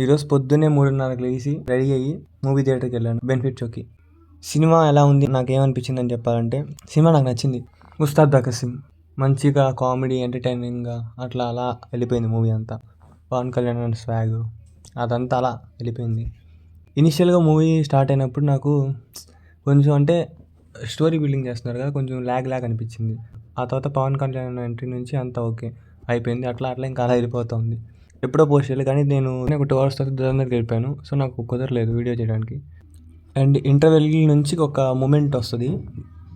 ఈరోజు పొద్దున్నే 3:30కి లేచి రెడీ అయ్యి మూవీ థియేటర్కి వెళ్ళాను, బెనిఫిట్ షోకి. సినిమా ఎలా ఉంది, నాకేమనిపించింది అని చెప్పాలంటే, సినిమా నాకు నచ్చింది. ఉస్తాద్ భగత్ సింగ్ మంచిగా కామెడీ, ఎంటర్టైనింగ్గా అట్లా అలా వెళ్ళిపోయింది మూవీ అంతా. పవన్ కళ్యాణ్ అండ్ స్వాగ్ అదంతా అలా వెళ్ళిపోయింది. ఇనిషియల్గా మూవీ స్టార్ట్ అయినప్పుడు నాకు కొంచెం అంటే స్టోరీ బిల్డింగ్ చేస్తున్నారు కదా, కొంచెం ల్యాగ్ అనిపించింది. ఆ తర్వాత పవన్ కళ్యాణ్ ఎంట్రీ నుంచి అంతా ఓకే అయిపోయింది. అట్లా ఇంకా అలా వెళ్ళిపోతుంది. ఎప్పుడో పోస్ట్ చేయాలి కానీ నేను ఒక 2 hours తర్వాత దురందర్కి వెళ్ళిపోయాను. సో నాకు కుదరలేదు వీడియో చేయడానికి. అండ్ ఇంటర్వెల్ నుంచి ఒక మూమెంట్ వస్తుంది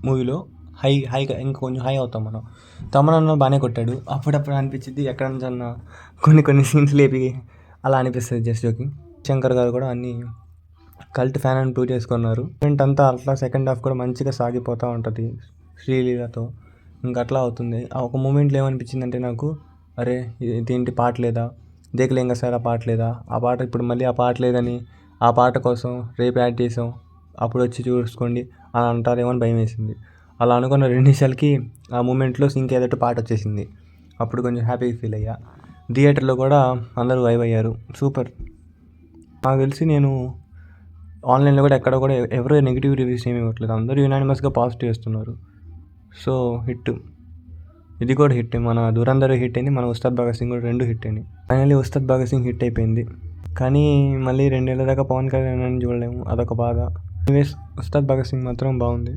మూవీలో, హైగా ఇంకా కొంచెం హై అవుతాం మనం. తమన్ బాగానే కొట్టాడు. అప్పుడప్పుడు అనిపించింది ఎక్కడ నుంచి అన్న కొన్ని సీన్స్ లేపి అలా అనిపిస్తుంది జస్ట్ ఓకే. శంకర్ గారు కూడా అన్ని కల్ట్ ఫ్యాన్ అని ప్రూవ్ చేసుకున్నారు. ఈవెంట్ అంతా అట్లా సెకండ్ హాఫ్ కూడా మంచిగా సాగిపోతూ ఉంటుంది శ్రీలీలతో. ఇంకా అట్లా అవుతుంది. ఆ ఒక మూమెంట్లో ఏమనిపించిందంటే నాకు, అరే ఇదేంటి పాట లేదా, దేకలేంగా సార్ ఆ పాట లేదా, ఆ పాట ఇప్పుడు మళ్ళీ ఆ పాట లేదని ఆ పాట కోసం రేపు యాడ్ చేసాం అప్పుడు వచ్చి చూసుకోండి అని అంటారేమో అని భయం వేసింది. అలా అనుకున్న 2 నిమిషాలకి ఆ మూమెంట్లో ఇంకేదైతే పాట వచ్చేసింది. అప్పుడు కొంచెం హ్యాపీగా ఫీల్ అయ్యా. థియేటర్లో కూడా అందరూ వైబ్ అయ్యారు. సూపర్. నాకు తెలిసి నేను ఆన్లైన్లో కూడా ఎక్కడ కూడా ఎవరో నెగిటివ్ రివ్యూస్ ఏమి ఇవ్వట్లేదు, అందరూ యునానిమస్గా పాజిటివ్ ఇస్తున్నారు. సో హిట్, ఇది కూడా హిట్. మన దురందర్ హిట్ అయింది, మన ఉస్తాద్ భగత్ సింగ్ కూడా 2 హిట్ అయినాయి. ఫైనల్లీ ఉస్తాద్ భగత్ సింగ్ హిట్ అయిపోయింది. కానీ మళ్ళీ 2 ఏళ్ళ దాకా పవన్ కళ్యాణ్ చూడలేము, అదొక బాధ. ఎనీవేస్ ఉస్తాద్ భగత్ సింగ్ మాత్రం బాగుంది.